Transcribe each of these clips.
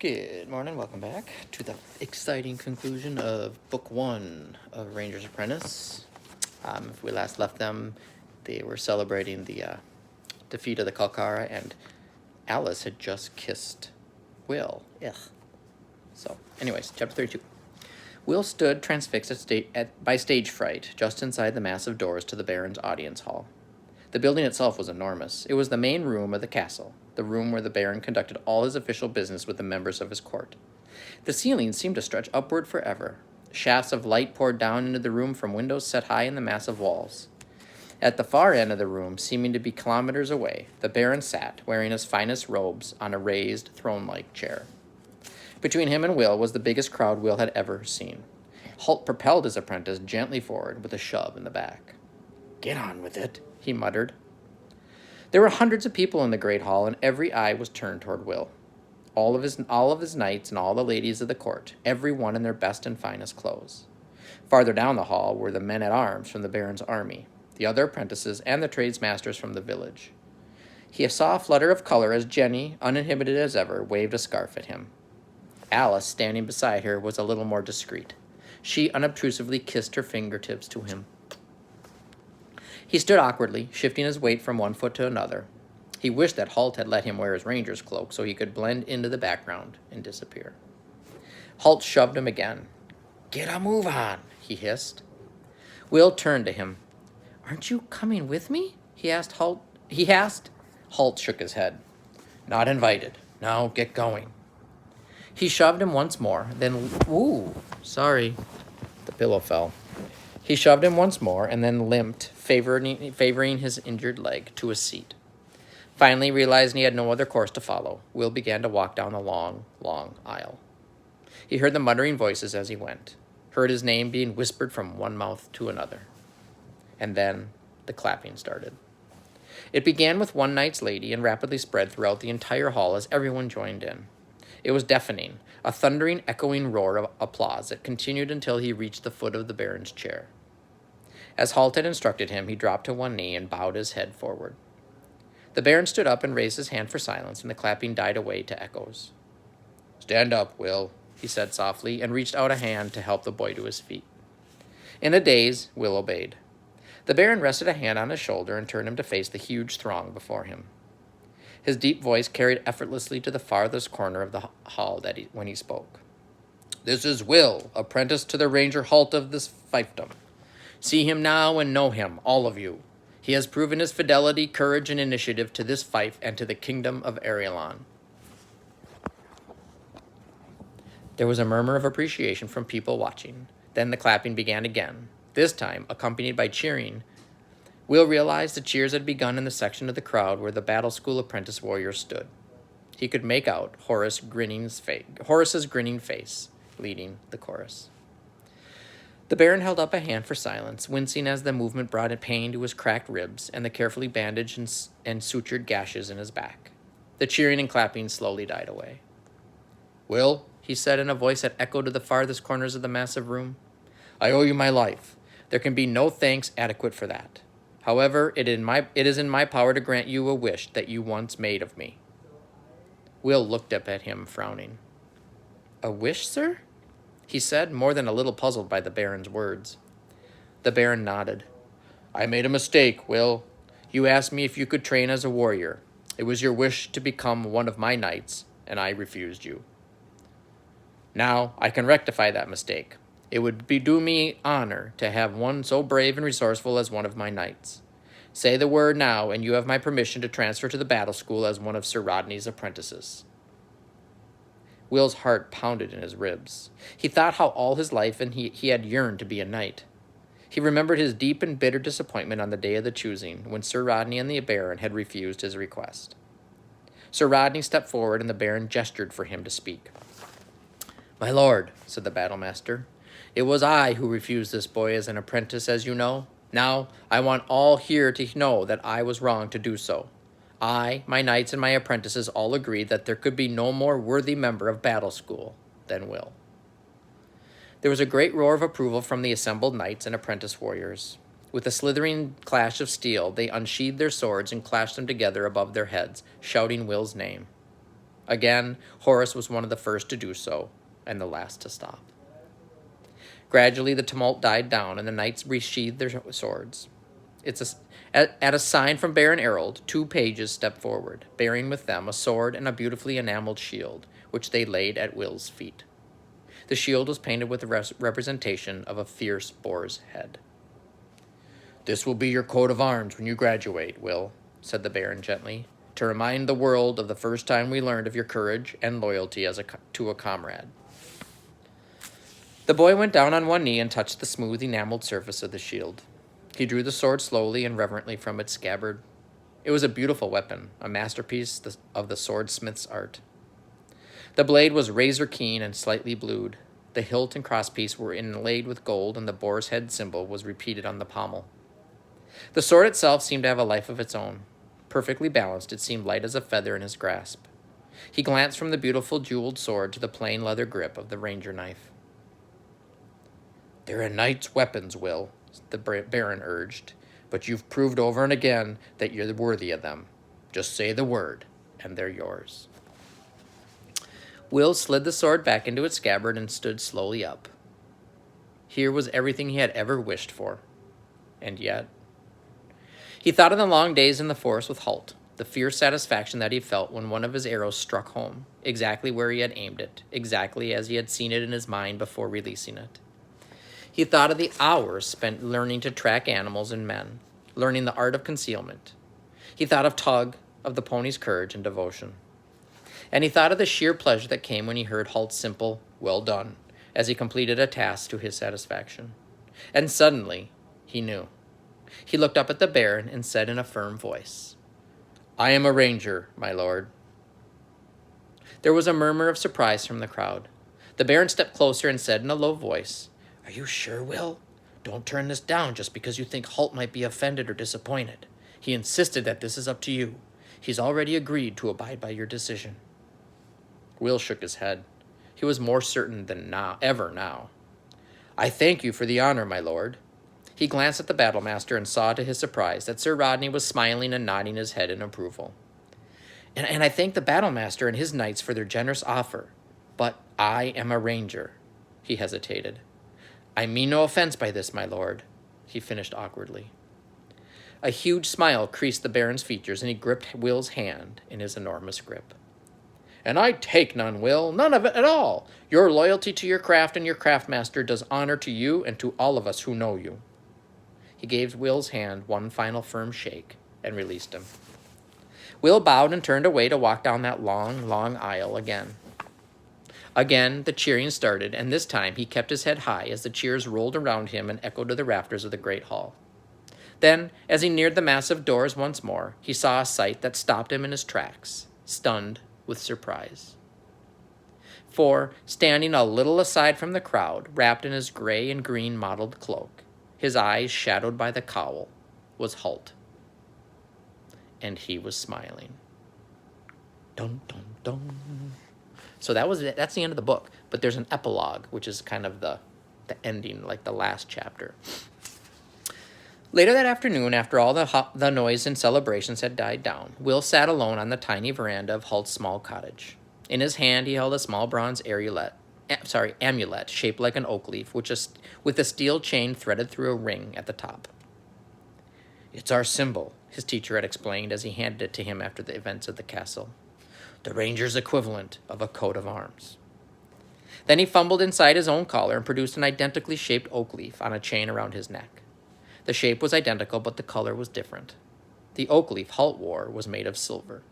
Good morning, welcome back to the exciting conclusion of Book 1 of Ranger's Apprentice. If we last left them, they were celebrating the defeat of the Kalkara, and Alice had just kissed Will. Ugh. So, anyways, chapter 32. Will stood transfixed by stage fright just inside the massive doors to the Baron's audience hall. The building itself was enormous. It was the main room of the castle, the room where the Baron conducted all his official business with the members of his court. The ceiling seemed to stretch upward forever. Shafts of light poured down into the room from windows set high in the massive walls. At the far end of the room, seeming to be kilometers away, the Baron sat, wearing his finest robes, on a raised, throne-like chair. Between him and Will was the biggest crowd Will had ever seen. Holt propelled his apprentice gently forward with a shove in the back. "Get on with it," he muttered. There were hundreds of people in the great hall, and every eye was turned toward Will. All of his knights and all the ladies of the court, every one in their best and finest clothes. Farther down the hall were the men-at-arms from the Baron's army, the other apprentices, and the tradesmasters from the village. He saw a flutter of color as Jenny, uninhibited as ever, waved a scarf at him. Alice, standing beside her, was a little more discreet. She unobtrusively kissed her fingertips to him. He stood awkwardly, shifting his weight from one foot to another. He wished that Holt had let him wear his ranger's cloak so he could blend into the background and disappear. Holt shoved him again. "Get a move on," he hissed. Will turned to him. "Aren't you coming with me?" he asked. Holt shook his head. "Not invited. Now get going." He shoved him once more, then... Ooh, sorry. The pillow fell. He shoved him once more and then limped, favoring his injured leg, to a seat. Finally, realizing he had no other course to follow, Will began to walk down the long, long aisle. He heard the muttering voices as he went, heard his name being whispered from one mouth to another. And then the clapping started. It began with one knight's lady and rapidly spread throughout the entire hall as everyone joined in. It was deafening, a thundering, echoing roar of applause that continued until he reached the foot of the Baron's chair. As Holt had instructed him, he dropped to one knee and bowed his head forward. The Baron stood up and raised his hand for silence, and the clapping died away to echoes. "Stand up, Will," he said softly, and reached out a hand to help the boy to his feet. In a daze, Will obeyed. The Baron rested a hand on his shoulder and turned him to face the huge throng before him. His deep voice carried effortlessly to the farthest corner of the hall when he spoke. "This is Will, apprentice to the Ranger Holt of this fiefdom. See him now and know him, all of you. He has proven his fidelity, courage, and initiative to this fief and to the kingdom of Arielon." There was a murmur of appreciation from people watching. Then the clapping began again, this time accompanied by cheering. Will realized the cheers had begun in the section of the crowd where the battle school apprentice warriors stood. He could make out Horace's grinning face leading the chorus. The Baron held up a hand for silence, wincing as the movement brought a pain to his cracked ribs and the carefully bandaged and sutured gashes in his back. The cheering and clapping slowly died away. "Will," he said in a voice that echoed to the farthest corners of the massive room, "I owe you my life. There can be no thanks adequate for that. However, it is in my power to grant you a wish that you once made of me." Will looked up at him, frowning. "A wish, sir?" he said, more than a little puzzled by the Baron's words. The Baron nodded. "I made a mistake, Will. You asked me if you could train as a warrior. It was your wish to become one of my knights, and I refused you. Now I can rectify that mistake. It would do me honor to have one so brave and resourceful as one of my knights. Say the word now, and you have my permission to transfer to the battle school as one of Sir Rodney's apprentices." Will's heart pounded in his ribs. He thought how all his life he had yearned to be a knight. He remembered his deep and bitter disappointment on the day of the choosing, when Sir Rodney and the Baron had refused his request. Sir Rodney stepped forward, and the Baron gestured for him to speak. "My lord," said the battlemaster, "it was I who refused this boy as an apprentice, as you know. Now, I want all here to know that I was wrong to do so. I, my knights, and my apprentices all agreed that there could be no more worthy member of battle school than Will." There was a great roar of approval from the assembled knights and apprentice warriors. With a slithering clash of steel, they unsheathed their swords and clashed them together above their heads, shouting Will's name. Again, Horace was one of the first to do so, and the last to stop. Gradually, the tumult died down, and the knights resheathed their swords. At a sign from Baron Erold, 2 pages stepped forward, bearing with them a sword and a beautifully enameled shield, which they laid at Will's feet. The shield was painted with a representation of a fierce boar's head. "This will be your coat of arms when you graduate, Will," said the Baron gently, "to remind the world of the first time we learned of your courage and loyalty to a comrade." The boy went down on one knee and touched the smooth, enameled surface of the shield. He drew the sword slowly and reverently from its scabbard. It was a beautiful weapon, a masterpiece of the swordsmith's art. The blade was razor keen and slightly blued. The hilt and crosspiece were inlaid with gold, and the boar's head symbol was repeated on the pommel. The sword itself seemed to have a life of its own. Perfectly balanced, it seemed light as a feather in his grasp. He glanced from the beautiful jeweled sword to the plain leather grip of the ranger knife. "They're a knight's weapons, Will," the Baron urged, "but you've proved over and again that you're worthy of them. Just say the word, and they're yours." Will slid the sword back into its scabbard and stood slowly up. Here was everything he had ever wished for. And yet... He thought of the long days in the forest with Halt, the fierce satisfaction that he felt when one of his arrows struck home, exactly where he had aimed it, exactly as he had seen it in his mind before releasing it. He thought of the hours spent learning to track animals and men, learning the art of concealment. He thought of Tug, of the pony's courage and devotion. And he thought of the sheer pleasure that came when he heard Halt's simple, "Well done," as he completed a task to his satisfaction. And suddenly, he knew. He looked up at the Baron and said in a firm voice, "I am a ranger, my lord." There was a murmur of surprise from the crowd. The Baron stepped closer and said in a low voice, "Are you sure, Will? Don't turn this down just because you think Halt might be offended or disappointed. He insisted that this is up to you. He's already agreed to abide by your decision." Will shook his head. He was more certain than ever now. "I thank you for the honor, my lord." He glanced at the battlemaster and saw to his surprise that Sir Rodney was smiling and nodding his head in approval. And I thank the battlemaster and his knights for their generous offer. But I am a ranger." He hesitated. "I mean no offense by this, my lord," he finished awkwardly. A huge smile creased the Baron's features, and he gripped Will's hand in his enormous grip. "And I take none, Will, none of it at all. Your loyalty to your craft and your craftmaster does honor to you and to all of us who know you." He gave Will's hand one final firm shake and released him. Will bowed and turned away to walk down that long, long aisle again. Again, the cheering started, and this time he kept his head high as the cheers rolled around him and echoed to the rafters of the great hall. Then, as he neared the massive doors once more, he saw a sight that stopped him in his tracks, stunned with surprise. For, standing a little aside from the crowd, wrapped in his gray and green mottled cloak, his eyes shadowed by the cowl, was Halt. And he was smiling. Dun, dun, dun. So that's the end of the book, but there's an epilogue, which is kind of the ending, like the last chapter. Later that afternoon, after all the noise and celebrations had died down, Will sat alone on the tiny veranda of Halt's small cottage. In his hand, he held a small bronze amulet shaped like an oak leaf, with a steel chain threaded through a ring at the top. "It's our symbol," his teacher had explained as he handed it to him after the events at the castle. "The ranger's equivalent of a coat of arms." Then he fumbled inside his own collar and produced an identically shaped oak leaf on a chain around his neck. The shape was identical, but the color was different. The oak leaf Halt wore was made of silver.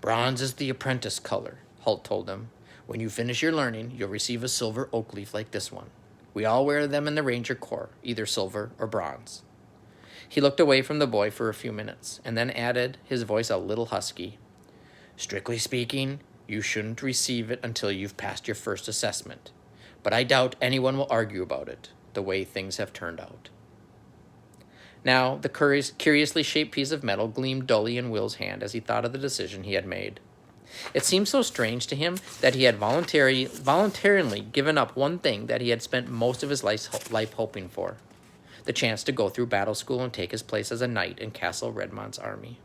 "Bronze is the apprentice color," Halt told him. "When you finish your learning, you'll receive a silver oak leaf like this one. We all wear them in the Ranger Corps, either silver or bronze." He looked away from the boy for a few minutes, and then added, his voice a little husky, "Strictly speaking, you shouldn't receive it until you've passed your first assessment. But I doubt anyone will argue about it, the way things have turned out." Now, the curiously shaped piece of metal gleamed dully in Will's hand as he thought of the decision he had made. It seemed so strange to him that he had voluntarily given up one thing that he had spent most of his life hoping for, the chance to go through battle school and take his place as a knight in Castle Redmont's army.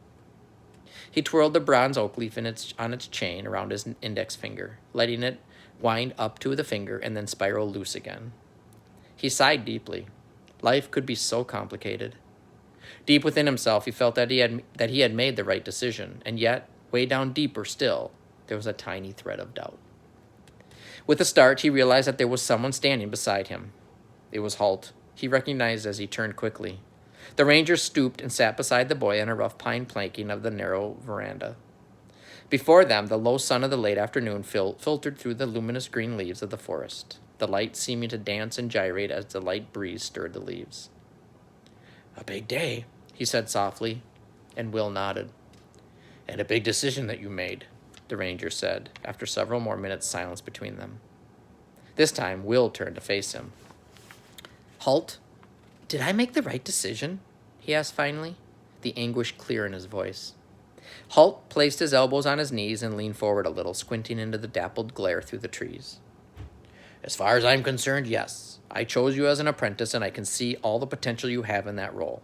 He twirled the bronze oak leaf on its chain around his index finger, letting it wind up to the finger and then spiral loose again. He sighed deeply. Life could be so complicated. Deep within himself, he felt that he had made the right decision, and yet, way down deeper still, there was a tiny thread of doubt. With a start, he realized that there was someone standing beside him. It was Halt. He recognized as he turned quickly. The ranger stooped and sat beside the boy on a rough pine planking of the narrow veranda. Before them, the low sun of the late afternoon filtered through the luminous green leaves of the forest, the light seeming to dance and gyrate as the light breeze stirred the leaves. "A big day," he said softly, and Will nodded. "And a big decision that you made," the ranger said, after several more minutes' silence between them. This time, Will turned to face him. "Halt, did I make the right decision?" he asked finally, the anguish clear in his voice. Halt placed his elbows on his knees and leaned forward a little, squinting into the dappled glare through the trees. "As far as I'm concerned, yes. I chose you as an apprentice, and I can see all the potential you have in that role.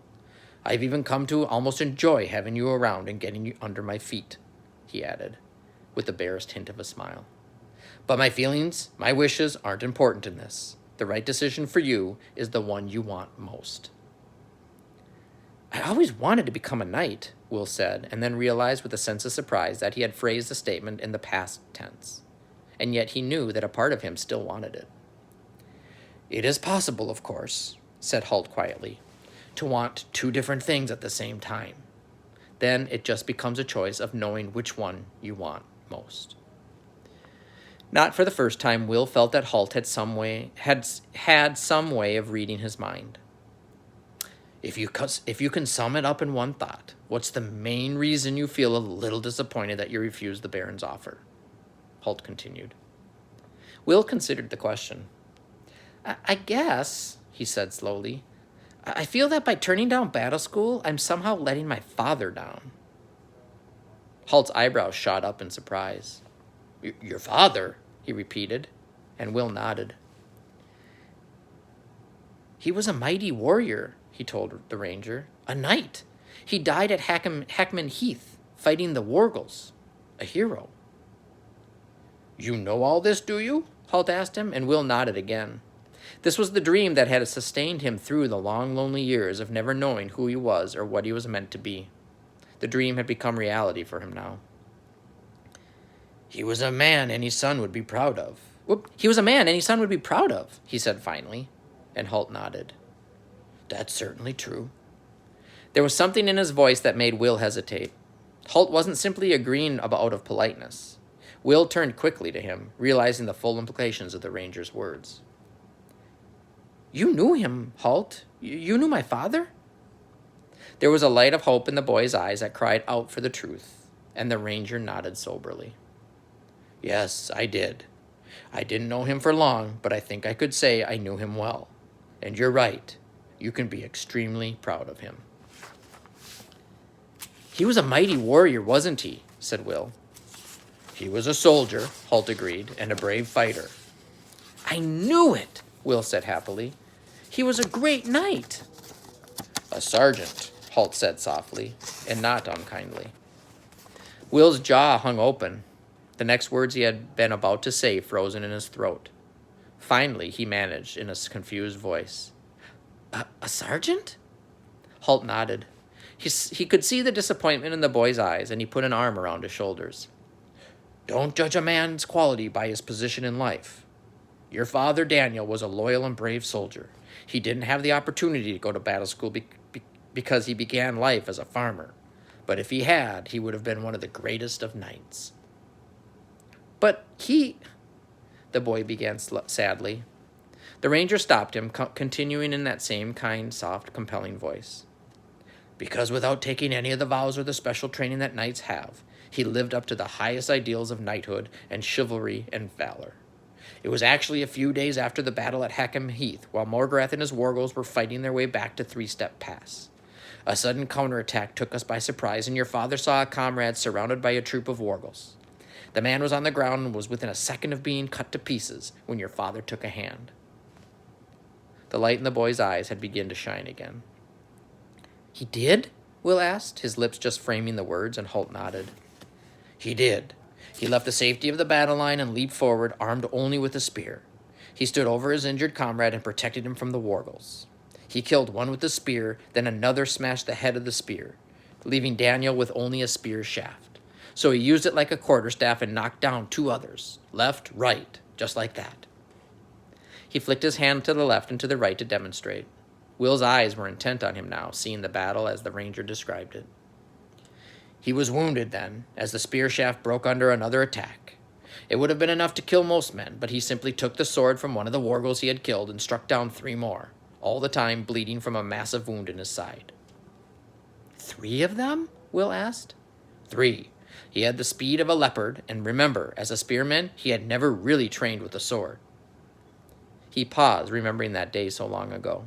I've even come to almost enjoy having you around and getting you under my feet," he added, with the barest hint of a smile. "But my feelings, my wishes aren't important in this. The right decision for you is the one you want most." "I always wanted to become a knight," Will said, and then realized with a sense of surprise that he had phrased the statement in the past tense. And yet he knew that a part of him still wanted it. "It is possible, of course," said Halt quietly, "to want two different things at the same time. Then it just becomes a choice of knowing which one you want most." Not for the first time, Will felt that Halt had some way of reading his mind. If you can sum it up in one thought, what's the main reason you feel a little disappointed that you refused the Baron's offer?" Halt continued. Will considered the question. I guess," he said slowly, "I feel that by turning down battle school, I'm somehow letting my father down." Halt's eyebrows shot up in surprise. Your father?" he repeated, and Will nodded. "He was a mighty warrior," he told the ranger. "A knight. He died at Hackman Heath, fighting the Wargles. A hero." "You know all this, do you?" Halt asked him, and Will nodded again. This was the dream that had sustained him through the long, lonely years of never knowing who he was or what he was meant to be. The dream had become reality for him now. "He was a man any son would be proud of." "He was a man any son would be proud of," he said finally, and Halt nodded. "That's certainly true." There was something in his voice that made Will hesitate. Halt wasn't simply agreeing out of politeness. Will turned quickly to him, realizing the full implications of the ranger's words. "You knew him, Halt? You knew my father?" There was a light of hope in the boy's eyes that cried out for the truth, and the ranger nodded soberly. "Yes, I did. I didn't know him for long, but I think I could say I knew him well. And you're right. You can be extremely proud of him." "He was a mighty warrior, wasn't he?" said Will. "He was a soldier," Halt agreed, "and a brave fighter." "I knew it," Will said happily. "He was a great knight." "A sergeant," Halt said softly, and not unkindly. Will's jaw hung open. The next words he had been about to say frozen in his throat. Finally, he managed, in a confused voice, A sergeant?" Halt nodded. He could see the disappointment in the boy's eyes, and he put an arm around his shoulders. "Don't judge a man's quality by his position in life. Your father, Daniel, was a loyal and brave soldier. He didn't have the opportunity to go to battle school because he began life as a farmer. But if he had, he would have been one of the greatest of knights." "But the boy began sadly. The ranger stopped him, continuing in that same kind, soft, compelling voice. "Because without taking any of the vows or the special training that knights have, he lived up to the highest ideals of knighthood and chivalry and valor. It was actually a few days after the battle at Hackman Heath, while Morgrath and his Wargles were fighting their way back to Three-Step Pass. A sudden counterattack took us by surprise, and your father saw a comrade surrounded by a troop of Wargles. The man was on the ground and was within a second of being cut to pieces when your father took a hand." The light in the boy's eyes had begun to shine again. "He did?" Will asked, his lips just framing the words, and Holt nodded. He did. He left the safety of the battle line and leaped forward, armed only with a spear. He stood over his injured comrade and protected him from the Wargles. He killed one with the spear, then another smashed the head of the spear, leaving Daniel with only a spear shaft. So he used it like a quarterstaff and knocked down 2 others, left, right, just like that. He flicked his hand to the left and to the right to demonstrate. Will's eyes were intent on him now, seeing the battle as the ranger described it. He was wounded then, as the spear shaft broke under another attack. It would have been enough to kill most men, but he simply took the sword from one of the Wargles he had killed and struck down 3 more, all the time bleeding from a massive wound in his side. 3 of them? Will asked. 3. He had the speed of a leopard, and remember, as a spearman, he had never really trained with a sword. He paused, remembering that day so long ago.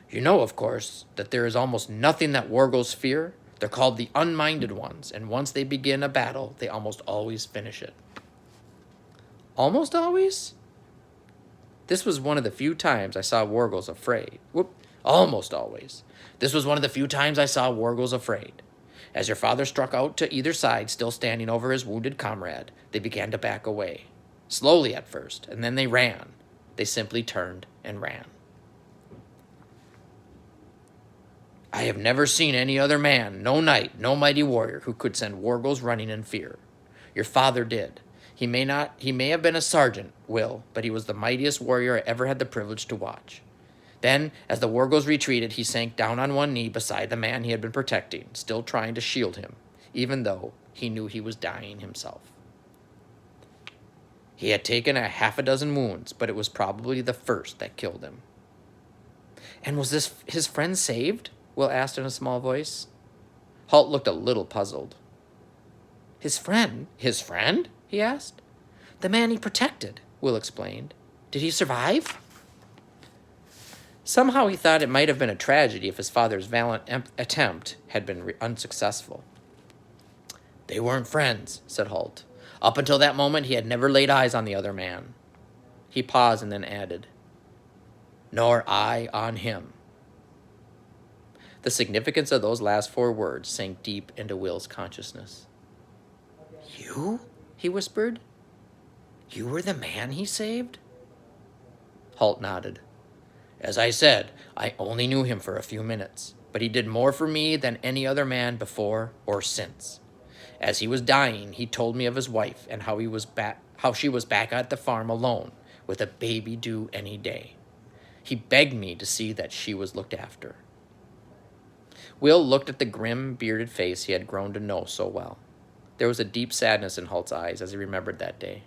You know, of course, that there is almost nothing that Wargles fear. They're called the Unminded Ones, and once they begin a battle, they almost always finish it. Almost always? This was one of the few times I saw Wargles afraid. Almost always. This was one of the few times I saw Wargles afraid. As your father struck out to either side, still standing over his wounded comrade, they began to back away. Slowly at first, and then they ran. They simply turned and ran. I have never seen any other man, no knight, no mighty warrior, who could send Wargles running in fear. Your father did. He may have been a sergeant, Will, but he was the mightiest warrior I ever had the privilege to watch. Then, as the Wargles retreated, he sank down on one knee beside the man he had been protecting, still trying to shield him, even though he knew he was dying himself. He had taken a 6 wounds, but it was probably the first that killed him. And was this his friend saved? Will asked in a small voice. Holt looked a little puzzled. His friend? His friend? He asked. The man he protected, Will explained. Did he survive? Somehow he thought it might have been a tragedy if his father's valiant attempt had been unsuccessful. They weren't friends, said Holt. Up until that moment, he had never laid eyes on the other man. He paused and then added, nor I on him. The significance of those last 4 words sank deep into Will's consciousness. You? He whispered. You were the man he saved? Holt nodded. As I said, I only knew him for a few minutes, but he did more for me than any other man before or since. As he was dying, he told me of his wife and how she was back at the farm alone with a baby due any day. He begged me to see that she was looked after. Will looked at the grim, bearded face he had grown to know so well. There was a deep sadness in Holt's eyes as he remembered that day.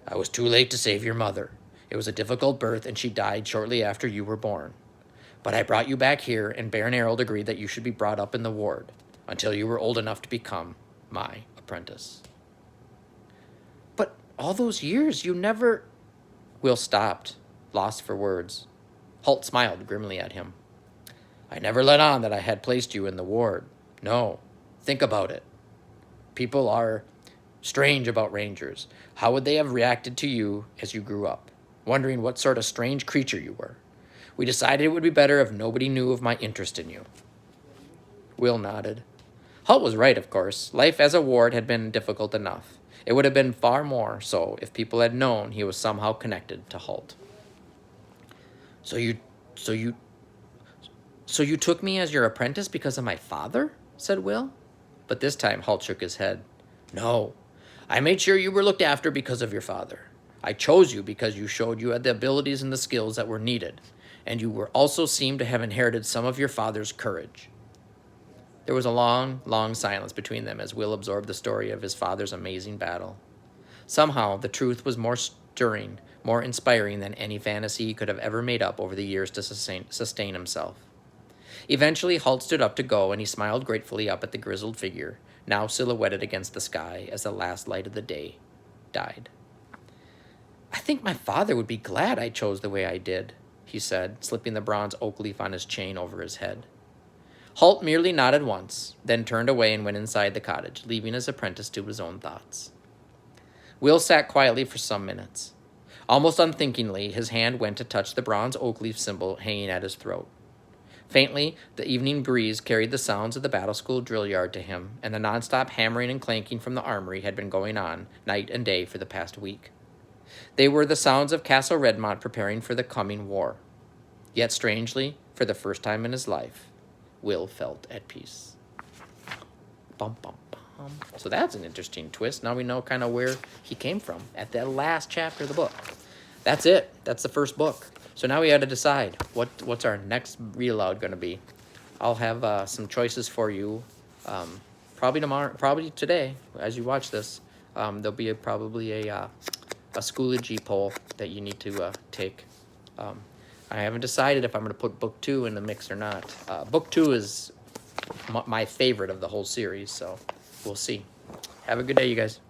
I was too late to save your mother. It was a difficult birth, and she died shortly after you were born. But I brought you back here, and Baron Harold agreed that you should be brought up in the ward until you were old enough to become my apprentice. But all those years, you never... Will stopped, lost for words. Holt smiled grimly at him. I never let on that I had placed you in the ward. No, think about it. People are strange about rangers. How would they have reacted to you as you grew up, wondering what sort of strange creature you were? We decided it would be better if nobody knew of my interest in you. Will nodded. Holt was right, of course. Life as a ward had been difficult enough. It would have been far more so if people had known he was somehow connected to Holt. So you took me as your apprentice because of my father? Said Will. But this time Holt shook his head. No, I made sure you were looked after because of your father. I chose you because you showed you had the abilities and the skills that were needed, and you were also seemed to have inherited some of your father's courage. There was a long, long silence between them as Will absorbed the story of his father's amazing battle. Somehow, the truth was more stirring, more inspiring than any fantasy he could have ever made up over the years to sustain himself. Eventually, Holt stood up to go, and he smiled gratefully up at the grizzled figure, now silhouetted against the sky as the last light of the day died. I think my father would be glad I chose the way I did, he said, slipping the bronze oak leaf on his chain over his head. Holt merely nodded once, then turned away and went inside the cottage, leaving his apprentice to his own thoughts. Will sat quietly for some minutes. Almost unthinkingly, his hand went to touch the bronze oak leaf symbol hanging at his throat. Faintly, the evening breeze carried the sounds of the battle school drill yard to him, and the nonstop hammering and clanking from the armory had been going on night and day for the past week. They were the sounds of Castle Redmont preparing for the coming war. Yet strangely, for the first time in his life, Will felt at peace. Bum, bum, bum. So that's an interesting twist. Now we know kind of where he came from at that last chapter of the book. That's it. That's the first book. So now we had to decide what's our next read aloud going to be. I'll have some choices for you probably tomorrow, probably today as you watch this. There'll be probably a Schoology poll that you need to take. I haven't decided if I'm going to put book 2 in the mix or not. Book 2 is my favorite of the whole series, so we'll see. Have a good day, you guys.